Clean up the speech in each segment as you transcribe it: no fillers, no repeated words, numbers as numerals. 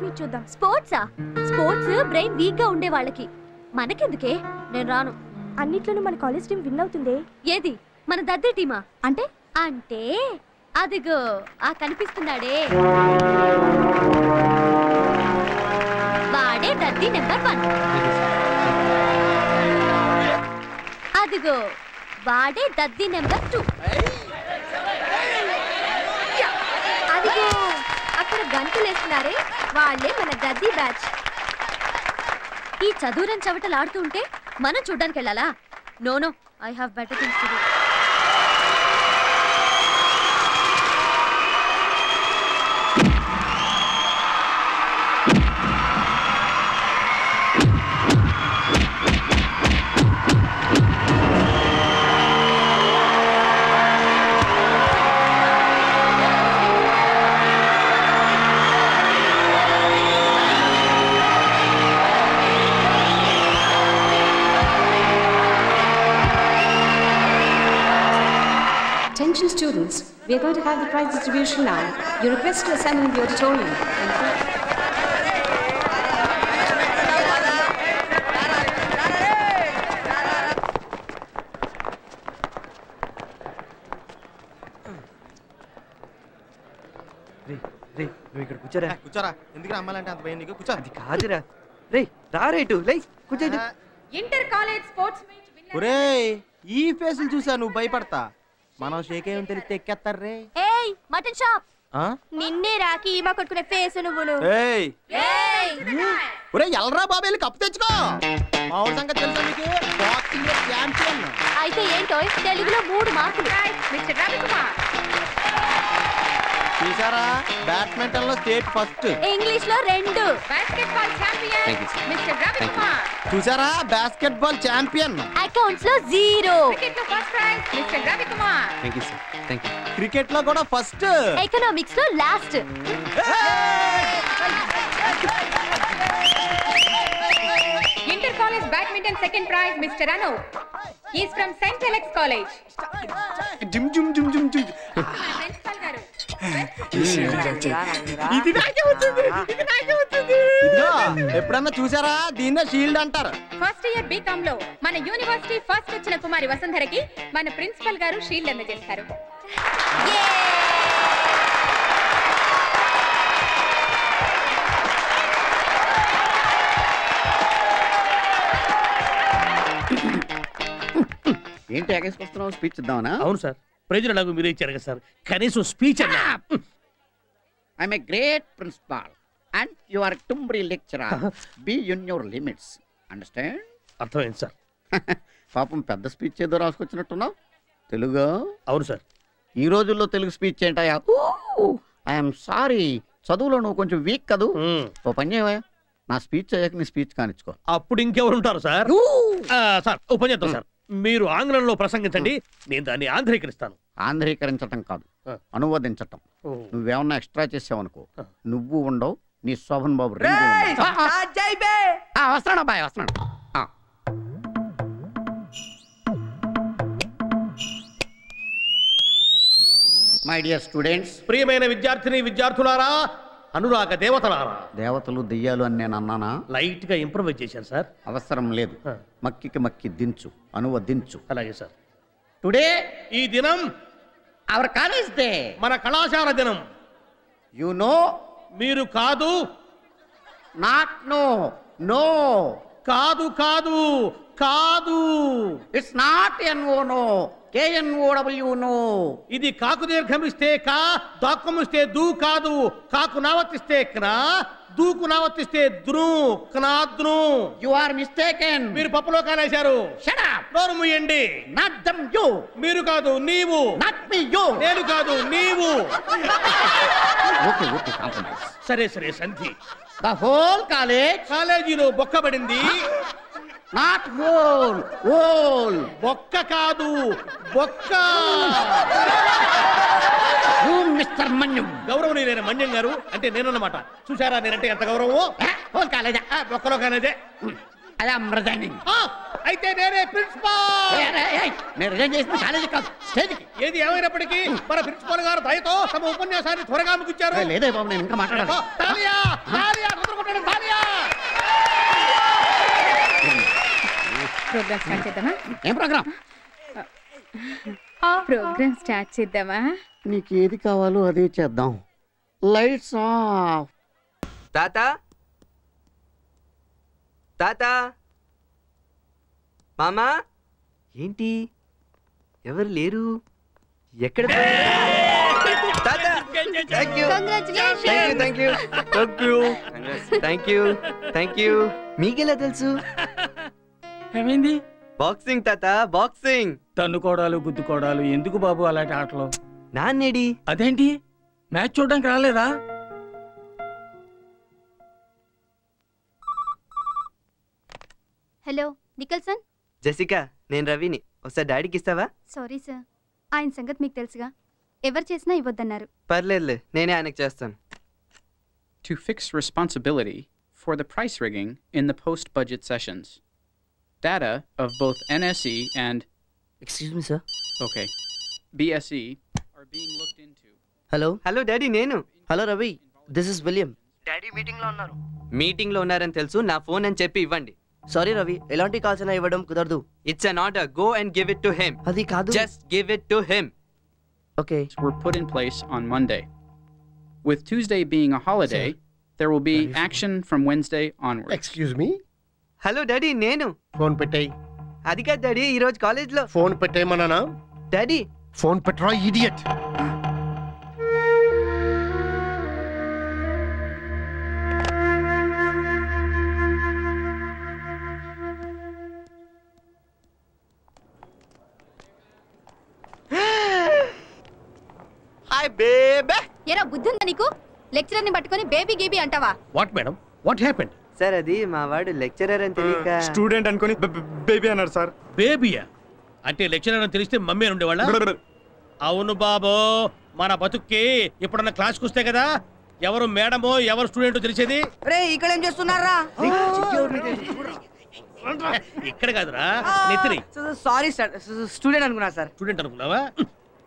Meet చూద్దాం. స్పోర్ట్సా? Sports brain week గా ఉండే వాళ్ళకి, మనకెందుకే? నేను రాను. అన్నిట్లోనూ మన కాలేజ్ టీం విన్ అవుతుంది. ఏది? మన దద్దే టీమా? అంటే అంటే అదిగో ఆ కనిపిస్తున్నాడే, వాడే దద్ది నెంబర్ 1. అదిగో వాడే దద్ది నెంబర్ 2. అదిగో అక్కడ గంతులు వేస్తున్నారే, వాళ్ళే మన దద్ది బ్యాచ్. ఈ చదువురని చవటలు ఆడుతూ ఉంటే మనం చూడ్డానికి వెళ్ళాలా? No no, I have better things to do. Attention students, we are going to have the prize distribution now. You are requested to assemble in the auditorium. Thank you. రే నువ్వు ఇక్కడ కూర్చోరా. కూర్చోరా. ఎందుకు అమ్మాలంటే అంత భయం నీకు? కూర్చో. అది కాదురా. రే రా రేటు లే కూర్చో. Inter college sports meet winner. ఒరేయ్ ఈ ఫేసులు చూసా నువ్వు భయపడతా. మనం షేక్ అయ్యం తెలిస్తే ఎక్కేస్తారే. ఏయ్ మటన్ షాప్, నిన్నే రాకి ఈమా కొట్టుకునే ఫేస్ నువ్వును. ఏయ్ ఒరే ఎల్రా బాబు వెళ్ళి కప్పు తెచ్చుకో. మా ఊరి సంగతి తెలుసా నీకు? బాక్సింగ్ లో ఛాంపియన్. అయితే ఏంటో తెలుగులో 3 మార్కులు. మిస్టర్ రవికుమార్. చూసారా బ్యాడ్మింటన్ లో స్టేట్ ఫస్ట్, ఇంగ్లీష్ లో 2. Basketball champion mister Ravikumar. చూసారా బాస్కెట్ బాల్ ఛాంపియన్. అకౌంట్స్ లో 0. క్రికెట్ లో first prize mister Ravikumar. Thank you sir. Thank you. Cricket లో కూడా ఫస్ట్, ఎకనామిక్స్ లో last. Inter college badminton second prize mister Anu. He is from St. Alex College. జిమ్ జిమ్ జిమ్ జిమ్ జిమ్. ప్రిన్సిపల్ గారు. ఇది నాకే వచ్చింది, ఇది నాకే వచ్చింది. ఇదిగో ఎప్పుడన్నా చూసారా దీన్నే షీల్డ్ అంటారు. ఫస్ట్ ఇయర్ బీకామ్ లో మన యూనివర్సిటీ ఫస్ట్ వచ్చిన కుమారి వసుంధరకి మన ప్రిన్సిపల్ గారు షీల్డ్ అందజేస్తారు. ఏంటి ఎగేసుకొస్తున్నావు? స్పీచ్ ఇద్దామనా? అవును సార్, ప్రజలు నాకు మీరే ఇచ్చారు కదా సార్, కనీసం స్పీచ్ అన్నా. I'm a great principal and you are టుంబ్రీ lecturer. Be in your limits. Understand? అర్థమైంది సార్. పాపం పెద్ద స్పీచ్ ఏదో రాసుకొచ్చినట్టున్నావు. తెలుగు? అవును సార్. ఈ రోజుల్లో తెలుగు స్పీచ్ ఏంటయా? ఐఎమ్ సారీ, చదువులో నువ్వు కొంచెం వీక్ కదూ. ఓ పని చేయవా, నా స్పీచ్ అయ్యాక నీ స్పీచ్ కానిచ్చుకో. అప్పుడు ఇంకెవరు ఉంటారు సార్? సార్ ఓ పని చేద్దాం సార్, మీరు ఆంగ్లంలో ప్రసంగించండి, నేను దాన్ని ఆంధ్రీకరిస్తాను. ఆంధ్రీకరించటం కాదు, అనువదించటం. నువ్వేమన్నా ఎక్స్ట్రా చేసావనుకో, నువ్వు ఉండవు, నీ శోభన్ బాబు వస్తాను. అబ్బాయి వస్తున్నాడు. మై డియర్ స్టూడెంట్స్, ప్రియమైన విద్యార్థిని విద్యార్థులారా, అనురాగ దేవతలారా. దేవతలు దెయ్యాలు అని నేను అన్నానా? లైట్ గా ఇంప్రూవైజ్ చేశాను సార్. అవసరం లేదు, మక్కికి మక్కి దించు, అనువదించు. అలాగే సార్. టుడే ఈ దినం అవర్ కాలేజ్ డే, మన కళాశాల దినం. You know? మీరు కాదు. Not no. నో. కాదు కాదు కాదు. It's not N O no, KNOW no. ఇది కాకు దీర్ఘమిస్తే కా, దాక్కుమిస్తే దూ కాదు. కాకు నావర్తిస్తే క్నా, దూకు నావర్తిస్తే ద్రు, క్నాద్రు. You are mistaken. మీరు పప్పులో కాలేశారు. Shut up. నోరు మూయండి. Not dum you. మీరు కాదు నీవు. Not me you. నేను కాదు నీవు. Okay okay, compromise. సరే సరే సంధి. The whole college. కాలేజీలో బొక్కబడింది. Not whole, hole. బొక్క కాదు బొక్క. మిస్టర్ మన్యం. గౌరవనీయులైన మన్యం గారు అంటే నేనన్నమాట. చూసారా నేనంటే ఎంత గౌరవమో. హోల్ కాలేజా? బొక్కలో కాలేజే. I am resigning. అయితే నేనే ప్రిన్సిపాల్. నేను రిజైన్ చేసిన కాలేజీ కాదు, స్టేజ్కి. ఏది ఏమైనప్పటికీ మన ప్రిన్సిపాల్ గారు దయతో తమ ఉపన్యాసాన్ని త్వరగా ముగించారు. లేదే బాబు, నేను ఇంకా మాట్లాడాలి. తాలియా తాలియా కుదురుకుంటాడు తాలియా. ప్రోగ్రామ్ స్టార్ట్ చేద్దామా? ఏం ప్రోగ్రామ్? ప్రోగ్రామ్ స్టార్ట్ చేద్దామా? నీకు ఏది కావాలో అదే చేద్దాం. Lights off. తాత తాత మామా ఏంటి ఎవరు లేరు? ఎక్కడ థ్యాంక్ యూ. మీకెలా తెలుసు? ఏమైంది? బాక్సింగ్ తాత, బాక్సింగ్. తన్నుకోవడాలు గుద్దుకోవడాలు ఎందుకు బాబు అలాంటి ఆటలు? నాన్నేడి? అదేంటి మ్యాచ్ చూడడానికి రాలేదా? Hello Nicholson. జెసికా, నేను రవిని. ఒకసారి డాడీకి ఇస్తావా? సారీ సార్, ఆయన సంగతి మీకు తెలుసుగా, ఎవరు చేసినా ఇవ్వద్దన్నారు. పర్లేదులే, నేనే ఆయనకు చేస్తాను. To fix responsibility for the price rigging in the post-budget sessions. Data of both NSE and Excuse me, sir. okay, BSE are being looked into. Hello daddy, నేను. Hello Ravi, this is William. Daddy meeting లో ఉన్నారు. Meeting లో ఉన్నారని తెలుసు, నా phone అని చెప్పి ఇవ్వండి. సారీ రవి, ఎలాంటి కాల్స్ అయినా ఇవ్వడం కుదరదు. It's an order, go and give it to him. అది కాదు. Just give it to him. Okay. Were put in place on Monday. With Tuesday being a holiday, there will be action from Wednesday onwards. Excuse me. Hello daddy, నేను. Phone పెట్టేయ్. అది కాదు daddy, ఈ రోజు college లో. Phone పెట్టేయమన్నానా? Daddy phone పెట్టరా idiot. Hi బేబే. ఎరా బుద్ధి ఉందా నీకు? లెక్చరర్ ని పట్టుకొని బేబీ గేబీ అంటావా? What madam, what happened? Sir, అది మా వాడు లెక్చరర్ అని తెలియక స్టూడెంట్ అనుకొని బేబీ అన్నారు సార్. బేబీయా అంటే లెక్చరర్ అని తెలిస్తే మమ్మీ అని ఉండేవాళ్ళ? అవును బాబు, మన బతుక్కి ఇప్పుడన్న క్లాస్కి వస్తే కదా ఎవరు మేడమో ఎవరు స్టూడెంటో తెలిసేది. ఇక్కడ ఏం చేస్తున్నారా? ఇక్కడ కాదురా, నెత్తిరి. సారీ సార్, స్టూడెంట్ అనుకున్నా సార్. స్టూడెంట్ అనుకున్నావా?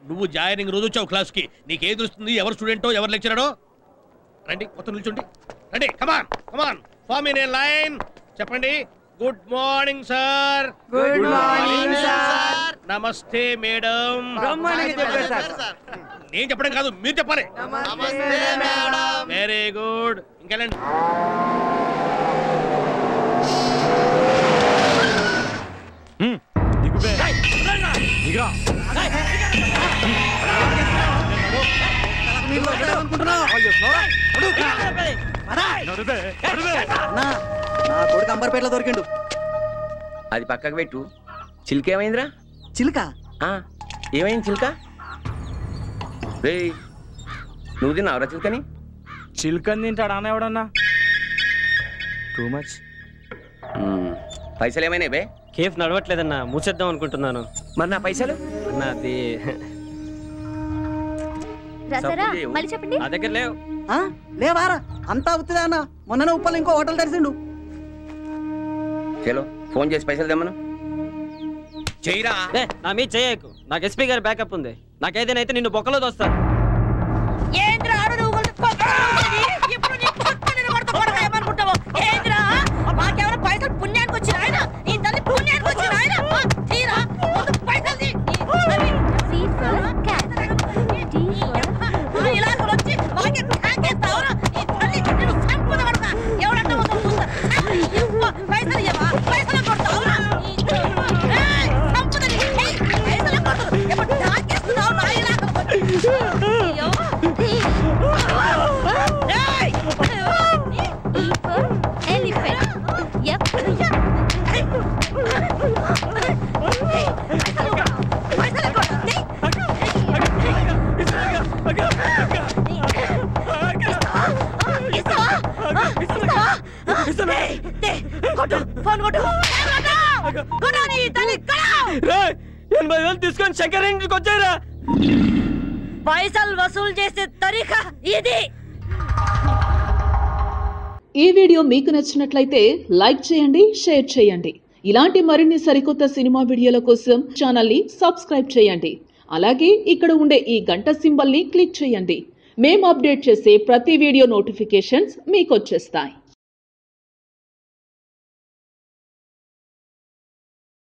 నువ్వు జాయినింగ్ రోజు వచ్చావు క్లాస్కి, నీకేం తెలుస్తుంది ఎవరు స్టూడెంటో ఎవరు లెక్చరడో? రండి, మొత్తం నిల్చోండి. రండి, come on come on, form in a line. చెప్పండి. Good morning sir. Good morning sir. నమస్తే మేడం. నేను చెప్పడం కాదు, మీరు చెప్పాలి. Very good. ఇంకెళ్ళండి. నా కొడుకు అంబర్పేటలో దొరికిండు. అది పక్కకు పెట్టు. చిలుక ఏమైందిరా? చిలుక ఏమైంది చిలుక? రే, నువ్వు తిన్నావురా చిలుకని? చిలుకని తింటాడు అన్న ఎవడన్నా? Too much. పైసలు ఏమైనా బే? కేఫ్ నడవట్లేదన్నా, మూసేద్దాం అనుకుంటున్నాను. మరి నా పైసలు? నాది రాసారా? మళ్ళీ చెప్పండి. నా దగ్గర లేవు. లేవారా? అంతా అవుతుందా అన్న? మొన్న ఉప్పలు ఇంకో హోటల్ తెరిచిండు. చలో ఫోన్ చేసి పైసలు తెమ్మను. చెయ్యరా. నా మీద చేయకు, నాకు ఎస్పీ గారి బ్యాకప్ ఉంది. నాకేదైనా అయితే నిన్ను బొక్కలో దోస్తాను. పుణ్యానికి వచ్చి ఆయన ఈ తల్లి పుణ్యానికి వచ్చి ఆయన తీరా పైసలు తీసుకొని శంకర్ ఇంటికి వచ్చారా? పైసలు వసూలు చేసే తరీకా ఇది. ఈ వీడియో మీకు నచ్చినట్లయితే లైక్ చేయండి, షేర్ చేయండి. ఇలాంటి మరిన్ని సరికొత్త సినిమా వీడియోల కోసం ఛానల్ని సబ్స్క్రైబ్ చేయండి. అలాగే ఇక్కడ ఉండే ఈ గంట సింబల్ని క్లిక్ చేయండి. మేము అప్డేట్ చేసే ప్రతి వీడియో నోటిఫికేషన్స్ మీకు వచ్చేస్తాయి.